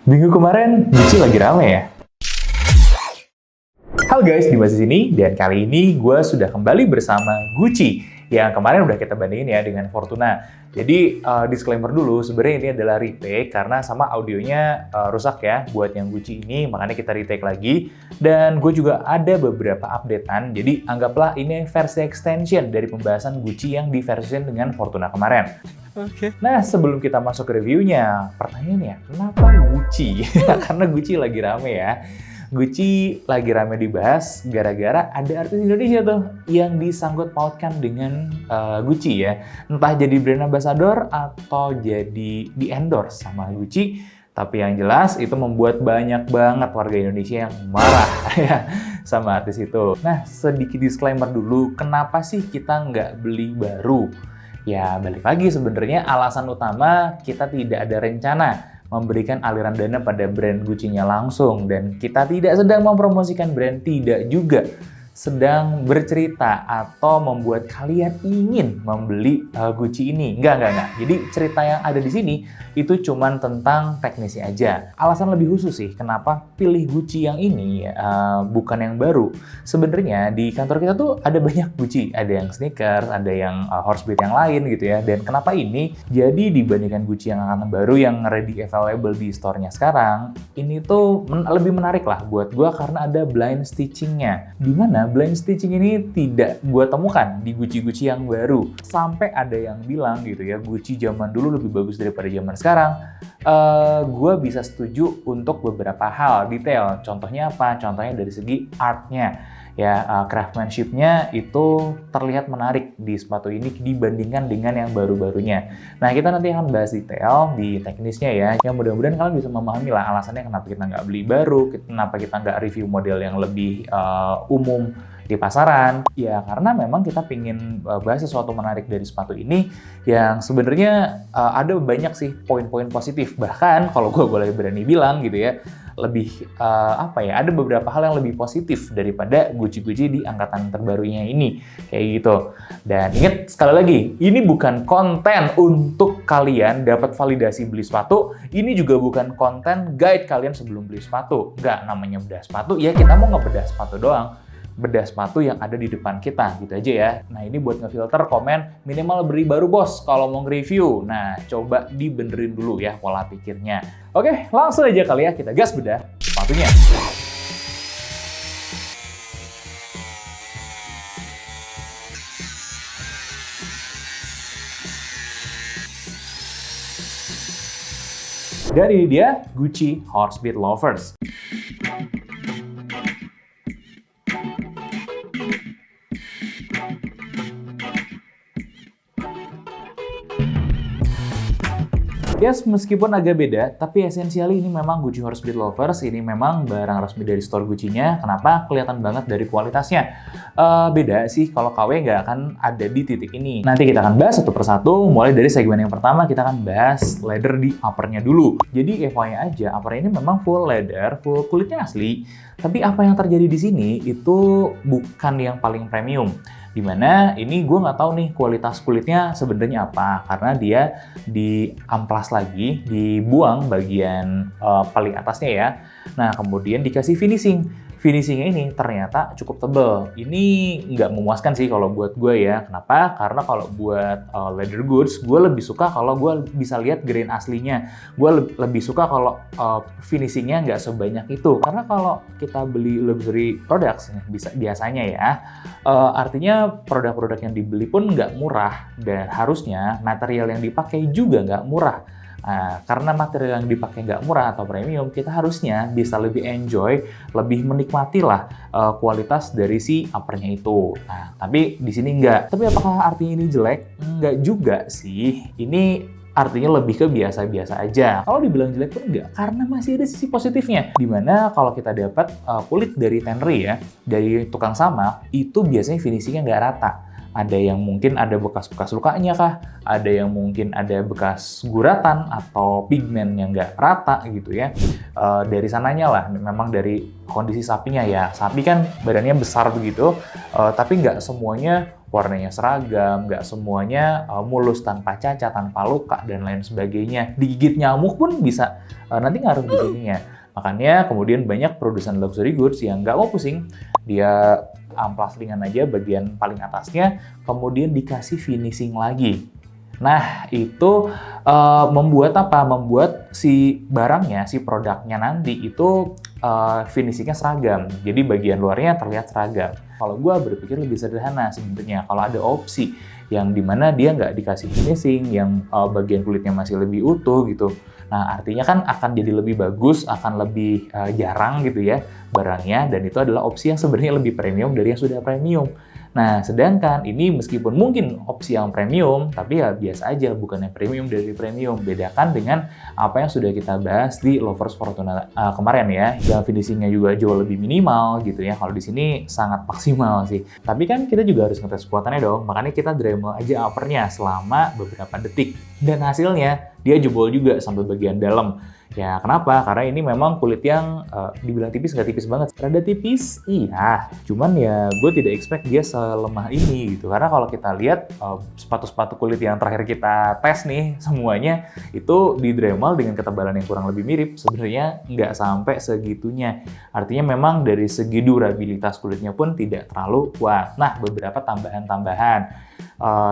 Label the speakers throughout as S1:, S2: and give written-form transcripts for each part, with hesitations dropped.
S1: Minggu kemarin Gucci lagi rame ya? Halo guys, Dimas di sini dan kali ini gue sudah kembali bersama Gucci yang kemarin udah kita bandingin ya dengan Fortuna. Jadi disclaimer dulu, sebenarnya ini adalah retake karena sama audionya rusak ya buat yang Gucci ini, makanya kita retake lagi. Dan gue juga ada beberapa updatean, jadi anggaplah ini versi extension dari pembahasan Gucci yang diversion dengan Fortuna kemarin. Oke. Nah, sebelum kita masuk ke reviewnya, pertanyaannya, kenapa Gucci? Karena Gucci lagi rame ya. Gucci lagi rame dibahas gara-gara ada artis Indonesia tuh yang disangkut pautkan dengan Gucci ya. Entah jadi brand ambassador atau jadi di-endorse sama Gucci. Tapi yang jelas itu membuat banyak banget warga Indonesia yang marah ya sama artis itu. Nah, sedikit disclaimer dulu, kenapa sih kita nggak beli baru? Ya, balik lagi sebenarnya alasan utama kita tidak ada rencana memberikan aliran dana pada brand Gucci-nya langsung, dan kita tidak sedang mempromosikan brand, tidak juga sedang bercerita atau membuat kalian ingin membeli Gucci ini. Enggak. Jadi cerita yang ada di sini itu cuman tentang teknisnya aja. Alasan lebih khusus sih kenapa pilih Gucci yang ini bukan yang baru. Sebenarnya di kantor kita tuh ada banyak Gucci, ada yang sneakers, ada yang horsebeat yang lain gitu ya. Dan kenapa ini? Jadi dibandingkan Gucci yang angkatan baru yang ready available di store-nya sekarang, ini tuh lebih menarik lah buat gua karena ada blind stitching-nya. Dimana blind stitching ini tidak gue temukan di Gucci-Gucci yang baru. Sampai ada yang bilang gitu ya, Gucci zaman dulu lebih bagus daripada zaman sekarang. Gue bisa setuju untuk beberapa hal detail. Contohnya apa? Contohnya dari segi artnya. Ya, craftsmanship-nya itu terlihat menarik di sepatu ini dibandingkan dengan yang baru-barunya. Nah, kita nanti akan bahas detail di teknisnya ya. Yang mudah-mudahan kalian bisa memahami lah alasannya kenapa kita nggak beli baru, kenapa kita nggak review model yang lebih umum di pasaran. Ya, karena memang kita pingin bahas sesuatu menarik dari sepatu ini yang sebenarnya ada banyak sih poin-poin positif. Bahkan kalau gue boleh berani bilang gitu ya, lebih ada beberapa hal yang lebih positif daripada Gucci-Gucci di angkatan terbarunya ini kayak gitu. Dan ingat sekali lagi, ini bukan konten untuk kalian dapat validasi beli sepatu, ini juga bukan konten guide kalian sebelum beli sepatu. Nggak, namanya bedah sepatu ya kita mau ngebedah sepatu doang, bedah sepatu yang ada di depan kita, gitu aja ya. Nah, ini buat ngefilter komen, minimal beli baru bos kalau mau nge-review. Nah, coba dibenerin dulu ya pola pikirnya. Oke, langsung aja kali ya kita gas bedah sepatunya. Dan ini dia Gucci Horsebeat Loafers. Yes, meskipun agak beda, tapi esensialnya ini memang Gucci Horsebeat Loafers. Ini memang barang resmi dari store Gucci-nya. Kenapa? Kelihatan banget dari kualitasnya. Beda sih, kalau KW nggak akan ada di titik ini. Nanti kita akan bahas satu persatu, mulai dari segmen yang pertama kita akan bahas leather di uppernya dulu. Jadi FYI aja, upper ini memang full leather, full kulitnya asli. Tapi apa yang terjadi di sini itu bukan yang paling premium. Dimana ini gue nggak tahu nih kualitas kulitnya sebenarnya apa, karena dia diamplas lagi, dibuang bagian paling atasnya ya. Nah, kemudian dikasih finishing. Finishingnya ini ternyata cukup tebal. Ini nggak memuaskan sih kalau buat gue ya. Kenapa? Karena kalau buat leather goods, gue lebih suka kalau gue bisa lihat grain aslinya. Gue lebih suka kalau finishingnya nggak sebanyak itu. Karena kalau kita beli luxury products, biasanya ya, artinya produk-produk yang dibeli pun nggak murah. Dan harusnya material yang dipakai juga nggak murah. Nah, karena material yang dipakai nggak murah atau premium, kita harusnya bisa lebih enjoy, lebih menikmati lah kualitas dari si uppernya itu. Nah, tapi di sini nggak. Tapi apakah artinya ini jelek? Nggak juga sih. Ini artinya lebih ke biasa-biasa aja. Kalau dibilang jelek pun enggak, karena masih ada sisi positifnya. Dimana kalau kita dapat kulit dari tannery ya, dari tukang samak, itu biasanya finishingnya nggak rata. Ada yang mungkin ada bekas-bekas lukanya kah, ada yang mungkin ada bekas guratan atau pigmen yang nggak rata gitu ya. Dari sananya lah, memang dari kondisi sapinya ya. Sapi kan badannya besar begitu, tapi nggak semuanya warnanya seragam, nggak semuanya mulus tanpa cacat, tanpa luka, dan lain sebagainya. Digigit nyamuk pun bisa nanti ngaruh di sininya. Makanya kemudian banyak produsen luxury goods yang nggak mau pusing, dia amplas ringan aja bagian paling atasnya, kemudian dikasih finishing lagi. Nah, itu membuat apa? Membuat si barangnya, si produknya nanti itu finishingnya seragam. Jadi bagian luarnya terlihat seragam. Kalau gue berpikir lebih sederhana sebenarnya. Kalau ada opsi yang dimana dia nggak dikasih finishing, yang bagian kulitnya masih lebih utuh gitu. Nah, artinya kan akan jadi lebih bagus, akan lebih jarang gitu ya barangnya. Dan itu adalah opsi yang sebenarnya lebih premium dari yang sudah premium. Nah, sedangkan ini meskipun mungkin opsi yang premium, tapi ya biasa aja, bukan yang premium dari premium. Bedakan dengan apa yang sudah kita bahas di Lovers Fortuna kemarin ya, yang finishingnya juga jauh lebih minimal gitu ya. Kalau di sini sangat maksimal sih. Tapi kan kita juga harus ngetes kekuatannya dong, makanya kita Dremel aja uppernya selama beberapa detik. Dan hasilnya, dia jebol juga sampai bagian dalam. Ya, kenapa? Karena ini memang kulit yang dibilang tipis, nggak tipis banget. Rada tipis, iya. Cuman ya gue tidak expect dia selemah ini gitu. Karena kalau kita lihat sepatu-sepatu kulit yang terakhir kita tes nih, semuanya itu di Dremel dengan ketebalan yang kurang lebih mirip. Sebenarnya nggak sampai segitunya. Artinya memang dari segi durabilitas kulitnya pun tidak terlalu kuat. Nah, beberapa tambahan-tambahan.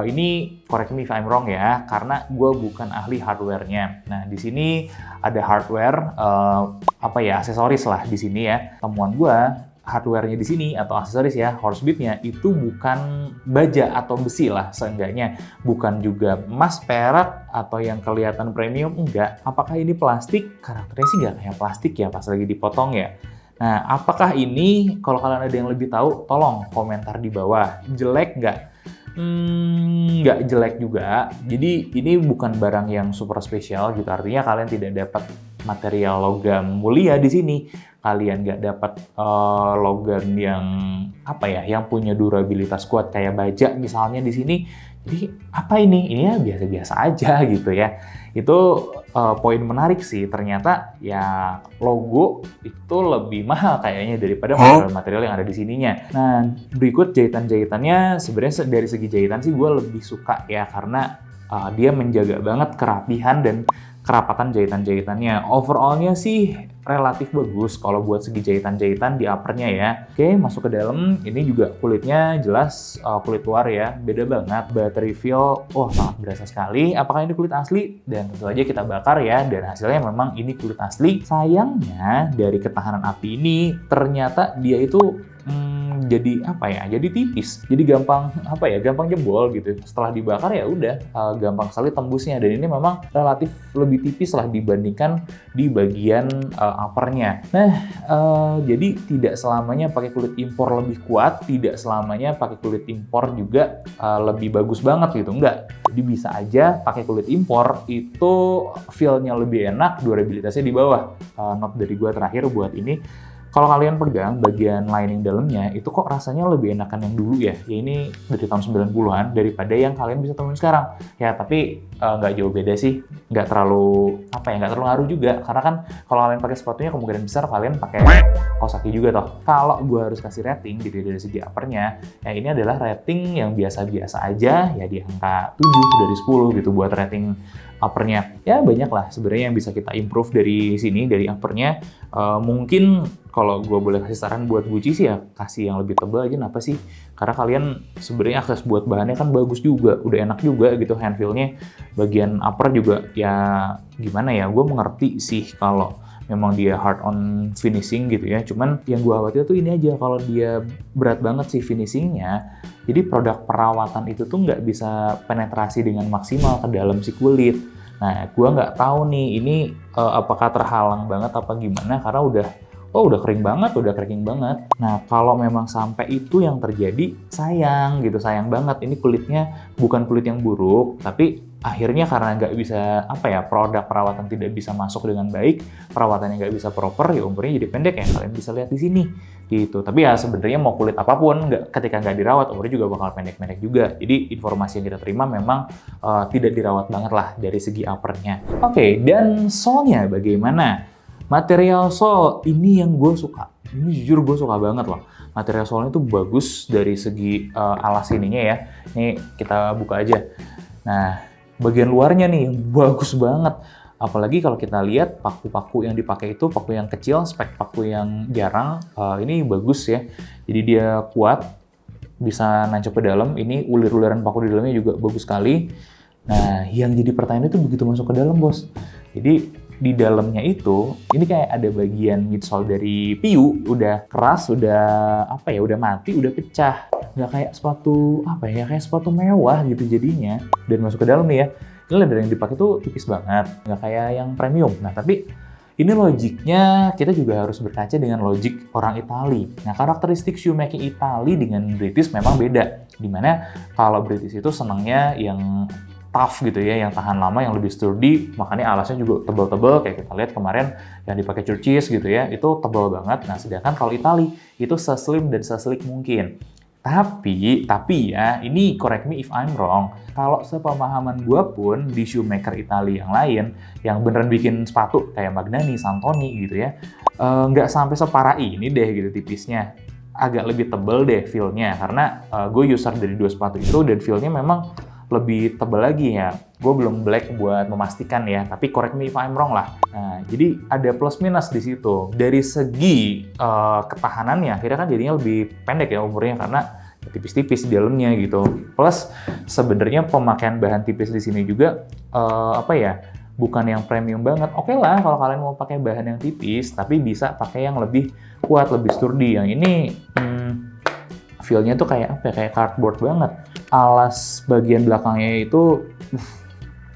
S1: Ini correct me if I'm wrong ya, karena gue bukan ahli hardware-nya. Nah, di sini ada hardware, aksesoris lah di sini ya. Temuan gue, hardware-nya di sini atau aksesoris ya, Horsebit-nya itu bukan baja atau besi lah seenggaknya. Bukan juga emas, perak, atau yang kelihatan premium, enggak. Apakah ini plastik? Karakternya sih nggak kayak plastik ya pas lagi dipotong ya. Nah, apakah ini, kalau kalian ada yang lebih tahu, tolong komentar di bawah. Jelek nggak? Nggak jelek juga. Jadi ini bukan barang yang super spesial gitu. Artinya kalian tidak dapat material logam mulia di sini. Kalian nggak dapat logam yang yang punya durabilitas kuat kayak baja misalnya di sini. Jadi apa ini? Ini ya biasa-biasa aja gitu ya. Itu poin menarik sih. Ternyata ya logo itu lebih mahal kayaknya daripada material-material yang ada di sininya. Nah, berikut jahitan-jahitannya. Sebenarnya dari segi jahitan sih gue lebih suka ya, karena dia menjaga banget kerapihan dan kerapatan jahitan-jahitannya. Overall-nya sih relatif bagus kalau buat segi jahitan-jahitan di uppernya ya. Oke, masuk ke dalam. Ini juga kulitnya jelas kulit luar ya. Beda banget. Battery feel, sangat berasa sekali. Apakah ini kulit asli? Dan tentu aja kita bakar ya. Dan hasilnya memang ini kulit asli. Sayangnya dari ketahanan api ini ternyata dia itu jadi jadi tipis, jadi gampang jebol gitu. Setelah dibakar ya udah gampang sekali tembusnya, dan ini memang relatif lebih tipis lah dibandingkan di bagian uppernya. Nah, jadi tidak selamanya pakai kulit impor lebih kuat, tidak selamanya pakai kulit impor juga lebih bagus banget gitu, enggak. Jadi bisa aja pakai kulit impor itu feel-nya lebih enak, durabilitasnya di bawah. Note dari gua terakhir buat ini. Kalau kalian pegang bagian lining dalamnya, itu kok rasanya lebih enakan yang dulu ya. Ya ini dari tahun 90-an daripada yang kalian bisa temuin sekarang. Ya tapi nggak jauh beda sih. Nggak terlalu ngaruh juga. Karena kan kalau kalian pakai sepatunya kemungkinan besar kalian pakai kaos kaki juga toh. Kalau gue harus kasih rating gitu dari segi uppernya, ya ini adalah rating yang biasa-biasa aja. Ya di angka 7 dari 10 gitu buat rating uppernya. Ya banyak lah sebenarnya yang bisa kita improve dari sini, dari uppernya. Mungkin kalau gue boleh kasih saran buat Gucci sih ya kasih yang lebih tebal aja. Kenapa sih? Karena kalian sebenarnya akses buat bahannya kan bagus juga, udah enak juga gitu hand feel-nya. Bagian upper juga ya gimana ya, gue mengerti sih kalau memang dia hard on finishing gitu ya. Cuman yang gue khawatir tuh ini aja, kalau dia berat banget sih finishingnya, jadi produk perawatan itu tuh nggak bisa penetrasi dengan maksimal ke dalam si kulit. Nah, gue nggak tahu nih ini apakah terhalang banget apa gimana, karena udah kering banget, udah cracking banget. Nah, kalau memang sampai itu yang terjadi, sayang banget. Ini kulitnya bukan kulit yang buruk, tapi akhirnya karena nggak bisa produk perawatan tidak bisa masuk dengan baik, perawatannya nggak bisa proper, ya umurnya jadi pendek ya. Kalian bisa lihat di sini gitu. Tapi ya sebenarnya mau kulit apapun, ketika nggak dirawat umurnya juga bakal pendek-pendek juga. Jadi informasi yang kita terima memang tidak dirawat banget lah dari segi uppernya. Oke, dan sole-nya bagaimana? Material sole, ini yang gue suka. Ini jujur gue suka banget loh. Material sole-nya tuh bagus dari segi alas ininya ya. Ini kita buka aja. Nah, bagian luarnya nih bagus banget. Apalagi kalau kita lihat paku-paku yang dipakai itu paku yang kecil, spek paku yang jarang. Ini bagus ya. Jadi dia kuat, bisa nancep ke dalam. Ini ulir-uliran paku di dalamnya juga bagus sekali. Nah, yang jadi pertanyaan itu begitu masuk ke dalam, bos. Jadi di dalamnya itu, ini kayak ada bagian midsole dari PU, udah keras, udah mati, udah pecah. Nggak kayak sepatu, kayak sepatu mewah gitu jadinya. Dan masuk ke dalam nih ya, ini leather yang dipakai tuh tipis banget, nggak kayak yang premium. Nah, tapi ini logiknya kita juga harus berkaca dengan logik orang Itali. Nah, karakteristik shoemaking Itali dengan British memang beda. Dimana kalau British itu senangnya yang tough gitu ya, yang tahan lama, yang lebih sturdy, makanya alasnya juga tebal-tebal, kayak kita lihat kemarin yang dipakai Church's gitu ya, itu tebal banget. Nah, sedangkan kalau Itali itu seslim dan seslick mungkin. Tapi ya, ini correct me if I'm wrong, kalau sepemahaman gue pun di shoemaker Itali yang lain, yang beneran bikin sepatu kayak Magnani, Santoni gitu ya, nggak sampai separah ini deh gitu tipisnya. Agak lebih tebal deh feel-nya, karena gue user dari dua sepatu itu, dan feel-nya memang lebih tebal lagi ya. Gue belum black buat memastikan ya, tapi correct me if I'm wrong lah. Nah, jadi ada plus minus di situ. Dari segi ketahanannya, akhirnya kan jadinya lebih pendek ya umurnya karena tipis-tipis di dalamnya gitu. Plus sebenarnya pemakaian bahan tipis di sini juga bukan yang premium banget. Oke lah kalau kalian mau pakai bahan yang tipis, tapi bisa pakai yang lebih kuat, lebih sturdy. Yang ini feel-nya tuh kayak kayak cardboard banget. Alas bagian belakangnya itu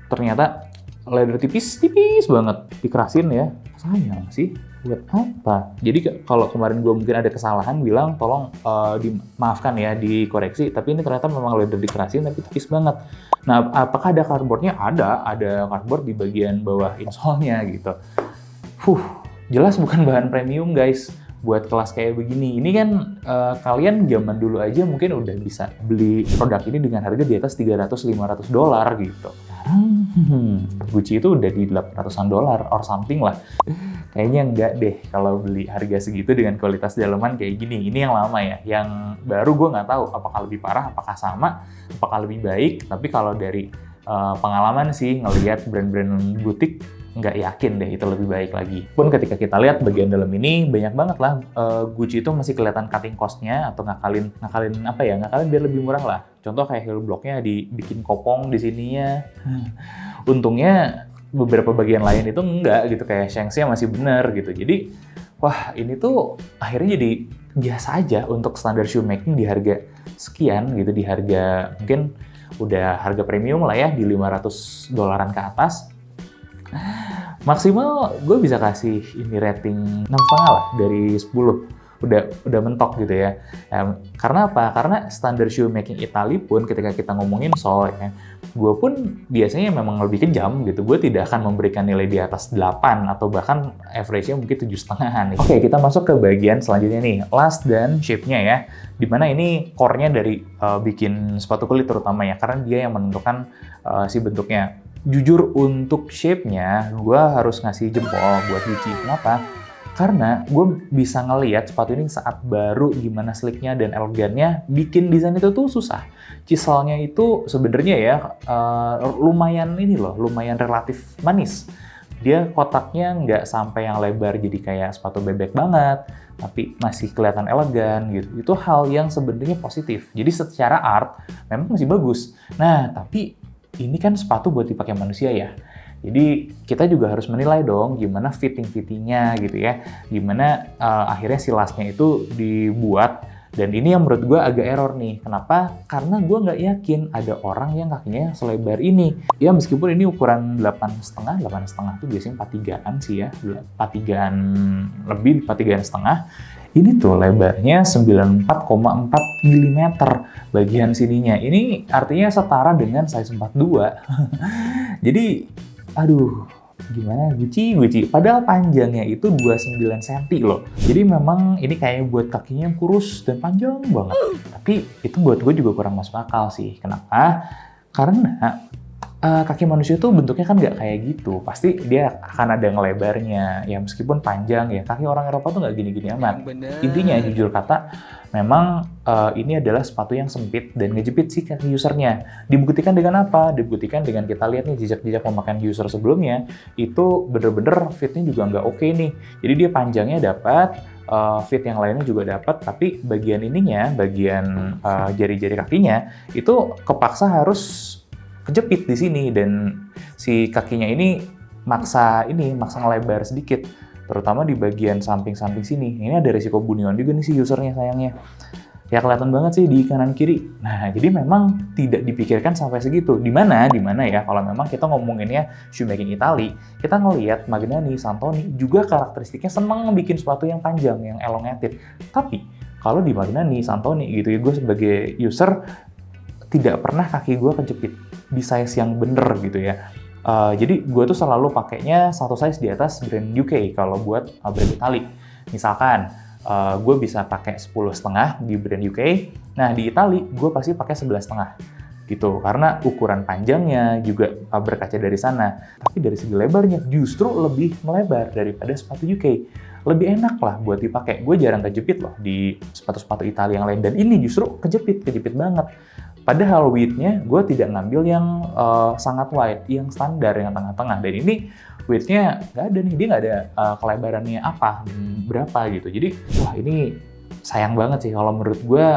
S1: ternyata leather tipis banget, dikerasin ya. Sayang sih, buat apa? Jadi kalau kemarin gue mungkin ada kesalahan, bilang tolong dimaafkan ya, dikoreksi. Tapi ini ternyata memang leather dikerasin tapi tipis banget. Nah, apakah ada cardboardnya? Ada cardboard di bagian bawah insole-nya gitu. Jelas bukan bahan premium guys. Buat kelas kayak begini, ini kan kalian zaman dulu aja mungkin udah bisa beli produk ini dengan harga di atas $300-500 gitu. Sekarang Gucci itu udah di $800 or something lah. Kayaknya enggak deh kalau beli harga segitu dengan kualitas dalaman kayak gini. Ini yang lama ya, yang baru gue nggak tahu apakah lebih parah, apakah sama, apakah lebih baik. Tapi kalau dari pengalaman sih ngelihat brand-brand butik, nggak yakin deh itu lebih baik lagi. Pun ketika kita lihat bagian dalam ini, banyak banget lah Gucci itu masih kelihatan cutting cost-nya atau ngakalin biar lebih murah lah. Contoh kayak heel block-nya dibikin kopong di sininya. Untungnya beberapa bagian lain itu enggak gitu, kayak shanks-nya masih bener gitu. Jadi, wah ini tuh akhirnya jadi biasa aja untuk standar shoemaking di harga sekian gitu, di harga mungkin udah harga premium lah ya, di $500 ke atas. Maksimal gue bisa kasih ini rating 6,5 lah dari 10. Udah mentok gitu ya. Karena apa? Karena standar shoemaking Italy pun ketika kita ngomongin sole ya, gue pun biasanya memang lebih kejam gitu. Gue tidak akan memberikan nilai di atas 8 atau bahkan average-nya mungkin 7,5 nih. Oke, kita masuk ke bagian selanjutnya nih, last dan shape-nya ya. Dimana ini core-nya dari bikin sepatu kulit terutama ya, karena dia yang menentukan si bentuknya. Jujur untuk shape-nya, gue harus ngasih jempol buat Gucci. Kenapa? Karena gue bisa ngelihat sepatu ini saat baru gimana slick-nya dan elegannya, bikin desain itu tuh susah. Chiselnya itu sebenarnya ya lumayan relatif manis. Dia kotaknya nggak sampai yang lebar jadi kayak sepatu bebek banget, tapi masih kelihatan elegan gitu. Itu hal yang sebenarnya positif. Jadi secara art memang masih bagus. Nah, tapi ini kan sepatu buat dipakai manusia ya. Jadi kita juga harus menilai dong gimana fitting-fittingnya gitu ya. Gimana akhirnya si lasnya itu dibuat. Dan ini yang menurut gue agak error nih. Kenapa? Karena gue nggak yakin ada orang yang kakinya selebar ini. Ya meskipun ini ukuran 8,5 tuh biasanya 43-an sih ya. 43-an lebih, 43-an setengah. Ini tuh lebarnya 94,4 mm bagian sininya. Ini artinya setara dengan size 42. Jadi, aduh, gimana Gucci. Padahal panjangnya itu 29 cm loh. Jadi memang ini kayak buat kakinya yang kurus dan panjang banget. Tapi itu buat gue juga kurang masuk akal sih. Kenapa? Karena kaki manusia tuh bentuknya kan nggak kayak gitu. Pasti dia akan ada ngelebarnya. Ya meskipun panjang ya, kaki orang Eropa tuh nggak gini-gini amat. Intinya jujur kata, memang ini adalah sepatu yang sempit dan ngejepit sih kaki usernya. Dibuktikan dengan apa? Dibuktikan dengan kita lihat nih jejak-jejak pemakaian user sebelumnya, itu bener-bener fitnya juga nggak oke nih. Jadi dia panjangnya dapat, fit yang lainnya juga dapat, tapi bagian ininya, bagian jari-jari kakinya, itu kepaksa harus kejepit di sini, dan si kakinya ini maksa ngelebar sedikit, terutama di bagian samping-samping sini. Ini ada resiko bunion juga nih si usernya sayangnya. Ya kelihatan banget sih di kanan kiri. Nah, jadi memang tidak dipikirkan sampai segitu. Di mana ya, kalau memang kita ngomonginnya shoemaking Itali, kita ngelihat Magnani, Santoni juga karakteristiknya seneng bikin sepatu yang panjang, yang elongated. Tapi kalau di Magnani, Santoni gitu ya, gue sebagai user tidak pernah kaki gue kejepit di size yang bener gitu ya. Jadi gue tuh selalu pakainya satu size di atas brand UK kalau buat brand Itali. Misalkan gue bisa pakai 10,5 di brand UK, nah di Itali gue pasti pakai 11,5 gitu, karena ukuran panjangnya juga berkaca dari sana. Tapi dari segi lebarnya justru lebih melebar daripada sepatu UK. Lebih enak lah buat dipakai. Gue jarang kejepit loh di sepatu-sepatu Italia yang lain, dan ini justru kejepit banget. Padahal width-nya gue tidak ngambil yang sangat wide, yang standar, yang tengah-tengah. Dan ini width-nya nggak ada nih, dia nggak ada kelebarannya apa, berapa gitu. Jadi, wah ini sayang banget sih kalau menurut gue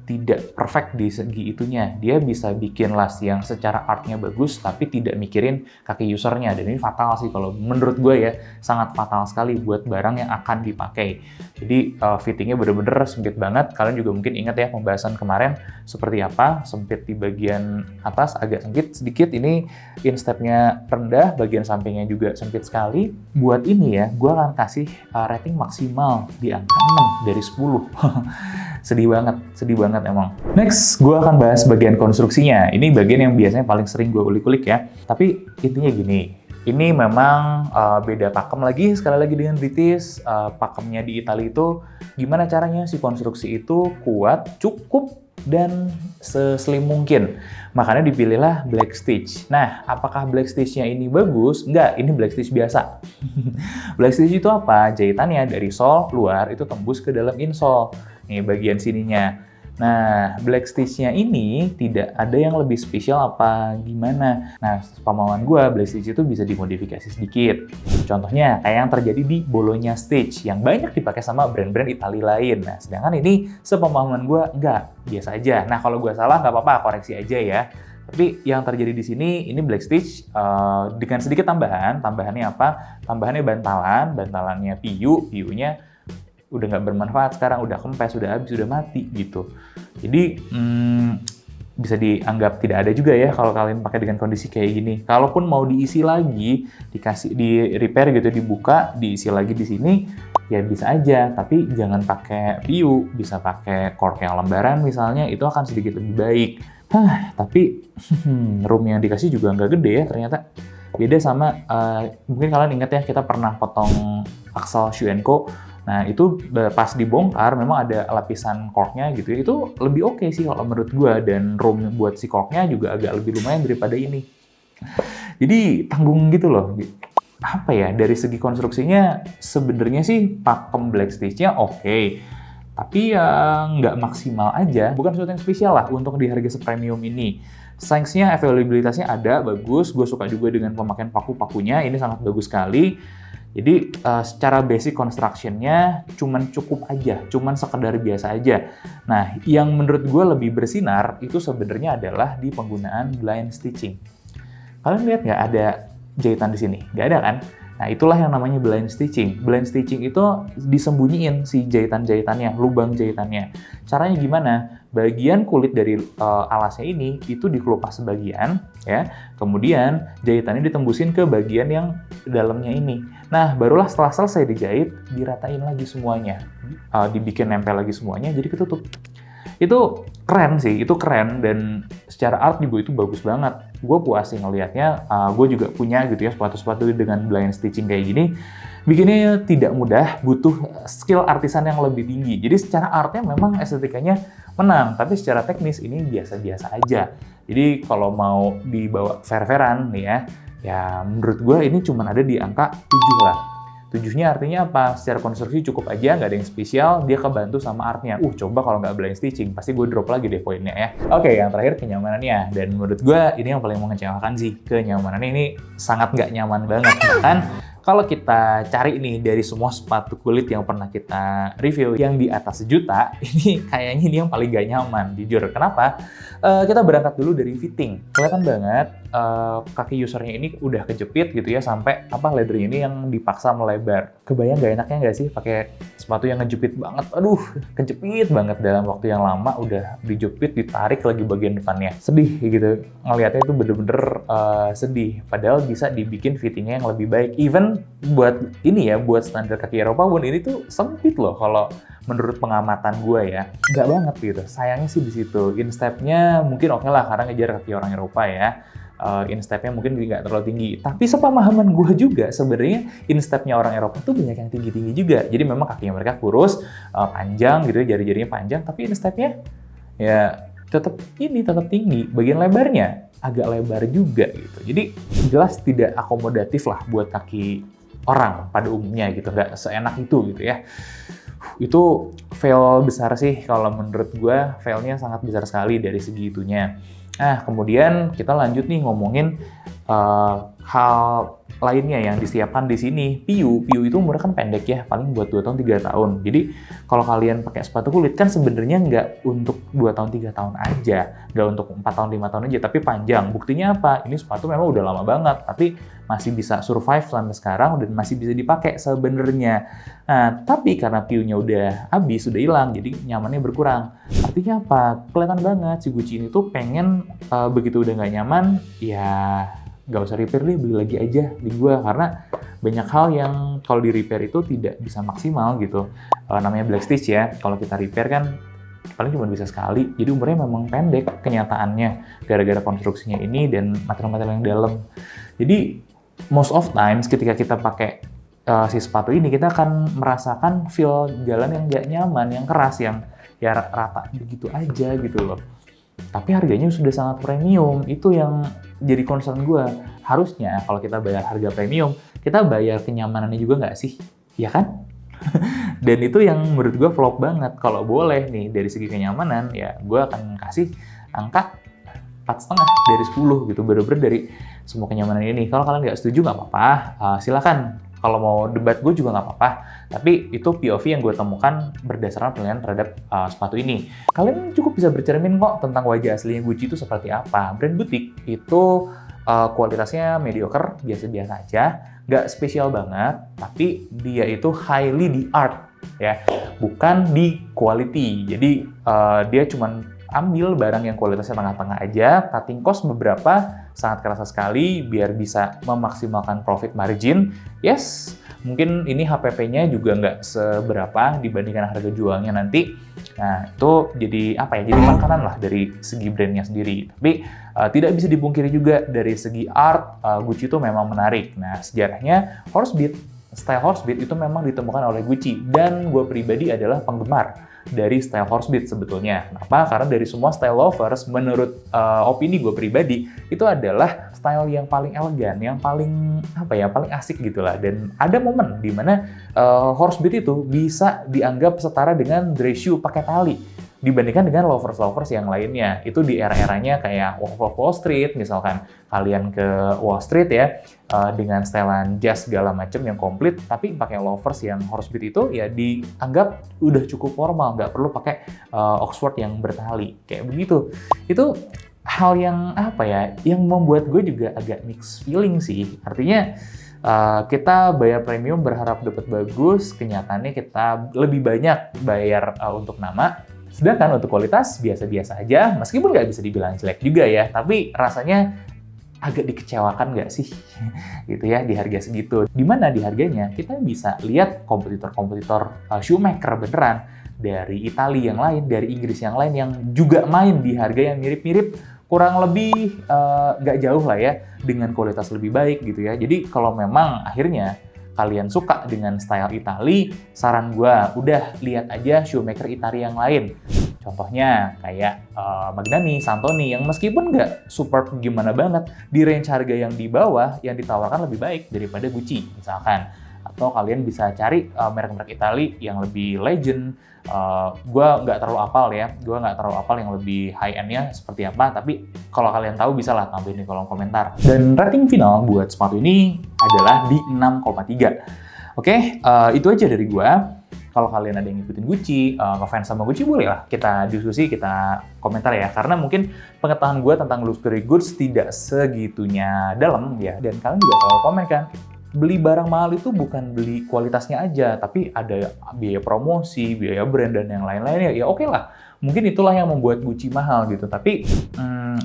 S1: tidak perfect di segi itunya. Dia bisa bikin last yang secara artnya bagus, tapi tidak mikirin kaki usernya. Dan ini fatal sih kalau menurut gue ya, sangat fatal sekali buat barang yang akan dipakai. Jadi fittingnya bener-bener sempit banget. Kalian juga mungkin ingat ya pembahasan kemarin seperti apa, sempit di bagian atas, agak sempit sedikit. Ini instepnya rendah, bagian sampingnya juga sempit sekali. Buat ini ya, gue akan kasih rating maksimal di angka 6 dari 10. Sedih banget emang. Next, gue akan bahas bagian konstruksinya. Ini bagian yang biasanya paling sering gue ulik-ulik ya. Tapi intinya gini, ini memang beda pakem lagi, sekali lagi dengan British. Pakemnya di Italia itu gimana caranya si konstruksi itu kuat, cukup, dan seslim mungkin. Makanya dipilihlah Black Stitch. Nah, apakah Black Stitch-nya ini bagus? Enggak, ini Black Stitch biasa. Black Stitch itu apa? Jahitannya dari sole luar itu tembus ke dalam insole. Nih bagian sininya. Nah, Black Stitch-nya ini tidak ada yang lebih spesial apa gimana. Nah, pemahaman gue, Black Stitch itu bisa dimodifikasi sedikit. Contohnya, kayak yang terjadi di Bologna Stitch, yang banyak dipakai sama brand-brand Italia lain. Nah, sedangkan ini, sepemahaman gue, enggak, biasa aja. Nah, kalau gue salah, nggak apa-apa, koreksi aja ya. Tapi yang terjadi di sini, ini Black Stitch dengan sedikit tambahan. Tambahannya apa? Tambahannya bantalannya PU-nya udah nggak bermanfaat sekarang, udah kempes, udah habis, udah mati gitu. Jadi bisa dianggap tidak ada juga ya kalau kalian pakai dengan kondisi kayak gini. Kalaupun mau diisi lagi, di repair gitu, dibuka, diisi lagi di sini, ya bisa aja. Tapi jangan pakai PU, bisa pakai cork yang lembaran misalnya, itu akan sedikit lebih baik. Tapi room yang dikasih juga nggak gede ya ternyata. Beda sama, mungkin kalian ingat ya, kita pernah potong aksal Shoe & Co. Nah, itu pas dibongkar memang ada lapisan corknya gitu. Itu lebih oke sih kalau menurut gua, dan room buat si corknya juga agak lebih lumayan daripada ini. Jadi tanggung gitu loh. Apa ya, dari segi konstruksinya sebenarnya sih pakem Black Stitch-nya oke. Tapi ya nggak maksimal aja. Bukan sesuatu yang spesial lah untuk di harga sepremium ini. Size-nya, availability-nya ada, bagus. Gue suka juga dengan pemakaian paku-pakunya. Ini sangat bagus sekali. Jadi secara basic construction-nya cuman cukup aja, cuman sekedar biasa aja. Nah, yang menurut gue lebih bersinar itu sebenarnya adalah di penggunaan blind stitching. Kalian lihat nggak ada jahitan di sini? Nggak ada kan? Nah, itulah yang namanya blind stitching. Blind stitching itu disembunyiin si jahitan-jahitannya, lubang jahitannya. Caranya gimana? Bagian kulit dari alasnya ini itu dikelupas sebagian, ya. Kemudian jahitannya ditembusin ke bagian yang dalamnya ini. Nah, barulah setelah selesai dijahit, diratain lagi semuanya. Dibikin nempel lagi semuanya, jadi ketutup. Itu keren sih, itu keren, dan secara art juga itu bagus banget. gue puas sih ngelihatnya. Gue juga punya gitu ya sepatu-sepatu dengan blind stitching kayak gini. Bikinnya tidak mudah, butuh skill artisan yang lebih tinggi. Jadi secara artnya memang estetikanya menang, tapi secara teknis ini biasa-biasa aja. Jadi kalau mau dibawa fair-fairan nih ya menurut gue ini cuma ada di angka 7 lah. 7-nya artinya apa? Secara konstruksi cukup aja, nggak ada yang spesial, dia kebantu sama artnya. Coba kalau nggak blind stitching, pasti gue drop lagi deh poinnya ya. Oke, yang terakhir kenyamanannya. Dan menurut gue ini yang paling mengecewakan sih. Kenyamanannya ini sangat nggak nyaman banget. Bahkan kalau kita cari nih dari semua sepatu kulit yang pernah kita review yang di atas 1 juta, ini kayaknya ini yang paling gak nyaman, jujur. Kenapa? Kita berangkat dulu dari fitting. Kelihatan banget kaki usernya ini udah kejepit gitu ya, sampai leathernya ini yang dipaksa melebar. Kebayang gak enaknya nggak sih pakai sepatu yang ngejepit banget? Aduh, kejepit banget dalam waktu yang lama, udah dijepit, ditarik lagi bagian depannya. Sedih gitu. Ngelihatnya itu bener-bener sedih. Padahal bisa dibikin fittingnya yang lebih baik. Even buat ini ya, buat standar kaki Eropa pun ini tuh sempit loh kalau menurut pengamatan gue ya. Nggak banget gitu. Sayangnya sih di situ. Instepnya mungkin oke lah karena ngejar kaki orang Eropa ya. Instepnya mungkin nggak terlalu tinggi. Tapi sepemahaman gue juga sebenarnya instepnya orang Eropa tuh banyak yang tinggi-tinggi juga. Jadi memang kakinya mereka kurus, panjang gitu ya, jari-jarinya panjang, tapi instepnya ya tetap tinggi. Bagian lebarnya agak lebar juga gitu. Jadi jelas tidak akomodatif lah buat kaki orang pada umumnya gitu, nggak seenak itu gitu ya. Itu fail besar sih kalau menurut gue, failnya sangat besar sekali dari segi itunya. Nah, kemudian kita lanjut nih ngomongin hal lainnya yang disiapkan di sini. PU itu umurnya kan pendek ya, paling buat 2 tahun 3 tahun. Jadi kalau kalian pakai sepatu kulit kan sebenarnya nggak untuk 2 tahun 3 tahun aja, nggak untuk 4 tahun 5 tahun aja, tapi panjang. Buktinya apa? Ini sepatu memang udah lama banget, tapi masih bisa survive sampai sekarang dan masih bisa dipakai sebenarnya. Nah, tapi karena PU-nya udah habis, udah hilang, jadi nyamannya berkurang. Artinya apa? Kelihatan banget si Gucci ini tuh pengen begitu udah nggak nyaman, ya nggak usah repair deh, beli lagi aja di gua, karena banyak hal yang kalau di repair itu tidak bisa maksimal gitu. Namanya black stitch ya, kalau kita repair kan paling cuma bisa sekali, jadi umurnya memang pendek kenyataannya gara-gara konstruksinya ini dan material-material yang dalam. Jadi most of times ketika kita pakai si sepatu ini, kita akan merasakan feel jalan yang nggak nyaman, yang keras, yang ya rata begitu aja gitu loh. Tapi harganya sudah sangat premium, itu yang jadi concern gue. Harusnya kalau kita bayar harga premium, kita bayar kenyamanannya juga nggak sih? Ya kan? Dan itu yang menurut gue flop banget. Kalau boleh nih dari segi kenyamanan, ya gue akan kasih angka 4,5 dari 10 gitu. Bener-bener dari semua kenyamanan ini. Kalau kalian nggak setuju nggak apa-apa, silakan. Kalau mau debat gue juga nggak apa-apa. Tapi itu POV yang gue temukan berdasarkan penilaian terhadap sepatu ini. Kalian cukup bisa bercermin kok tentang wajah aslinya Gucci itu seperti apa. Brand boutique itu kualitasnya mediocre, biasa-biasa aja. Nggak spesial banget, tapi dia itu highly di art, ya, bukan di quality. Jadi dia cuman ambil barang yang kualitasnya tengah-tengah aja, cutting cost beberapa sangat kerasa sekali biar bisa memaksimalkan profit margin. Yes, mungkin ini HPP-nya juga nggak seberapa dibandingkan harga jualnya nanti. Nah, itu jadi apa ya? Jadi makanan lah dari segi brandnya sendiri. Tapi tidak bisa dipungkiri juga dari segi art, Gucci itu memang menarik. Nah, sejarahnya style horsebeat itu memang ditemukan oleh Gucci. Dan gue pribadi adalah penggemar dari style horsebeat sebetulnya. Kenapa? Karena dari semua style lovers, menurut opini gue pribadi, itu adalah style yang paling elegan, yang paling paling asik gitulah. Dan ada momen di mana horsebeat itu bisa dianggap setara dengan dress shoe pakai tali dibandingkan dengan lovers-lovers yang lainnya. Itu di era-eranya kayak Wolf of Wall Street, misalkan kalian ke Wall Street ya, dengan setelan jas segala macam yang komplit, tapi pakai lovers yang horsebeat itu ya dianggap udah cukup formal, nggak perlu pakai Oxford yang bertali, kayak begitu. Itu hal yang yang membuat gue juga agak mixed feeling sih. Artinya kita bayar premium berharap dapat bagus, kenyataannya kita lebih banyak bayar untuk nama. Sedangkan untuk kualitas biasa-biasa aja, meskipun nggak bisa dibilang jelek juga ya, tapi rasanya agak dikecewakan nggak sih? Gitu ya, di harga segitu. Dimana di harganya kita bisa lihat kompetitor-kompetitor shoemaker beneran dari Italia yang lain, dari Inggris yang lain yang juga main di harga yang mirip-mirip kurang lebih nggak jauh lah ya dengan kualitas lebih baik gitu ya. Jadi kalau memang akhirnya kalian suka dengan style Itali, saran gue udah lihat aja shoemaker Itali yang lain. Contohnya kayak Magnani, Santoni yang meskipun nggak super gimana banget, di range harga yang di bawah yang ditawarkan lebih baik daripada Gucci misalkan. Atau kalian bisa cari merek-merek Itali yang lebih legend. Gue nggak terlalu apal ya, gue nggak terlalu apal yang lebih high end-nya seperti apa, tapi kalau kalian tahu bisa lah tambahin di kolom komentar. Dan rating final buat sepatu ini adalah di 6,3. Oke, itu aja dari gue. Kalau kalian ada yang ngikutin Gucci, ngefans sama Gucci, boleh lah kita diskusi, kita komentar ya. Karena mungkin pengetahuan gue tentang luxury goods tidak segitunya dalam ya. Dan kalian juga selalu komen kan, beli barang mahal itu bukan beli kualitasnya aja, tapi ada biaya promosi, biaya brand, dan yang lain-lainnya. Ya oke lah, mungkin itulah yang membuat Gucci mahal gitu. Tapi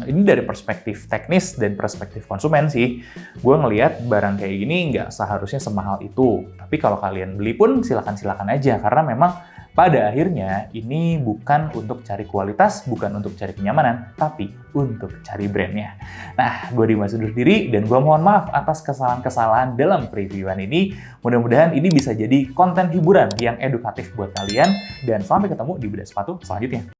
S1: ini dari perspektif teknis dan perspektif konsumen sih. Gue ngelihat barang kayak gini nggak seharusnya semahal itu. Tapi kalau kalian beli pun silakan-silakan aja. Karena memang pada akhirnya ini bukan untuk cari kualitas, bukan untuk cari kenyamanan, tapi untuk cari brandnya. Nah, gue Dimas undur diri dan gue mohon maaf atas kesalahan-kesalahan dalam previewan ini. Mudah-mudahan ini bisa jadi konten hiburan yang edukatif buat kalian. Dan sampai ketemu di bedah sepatu selanjutnya.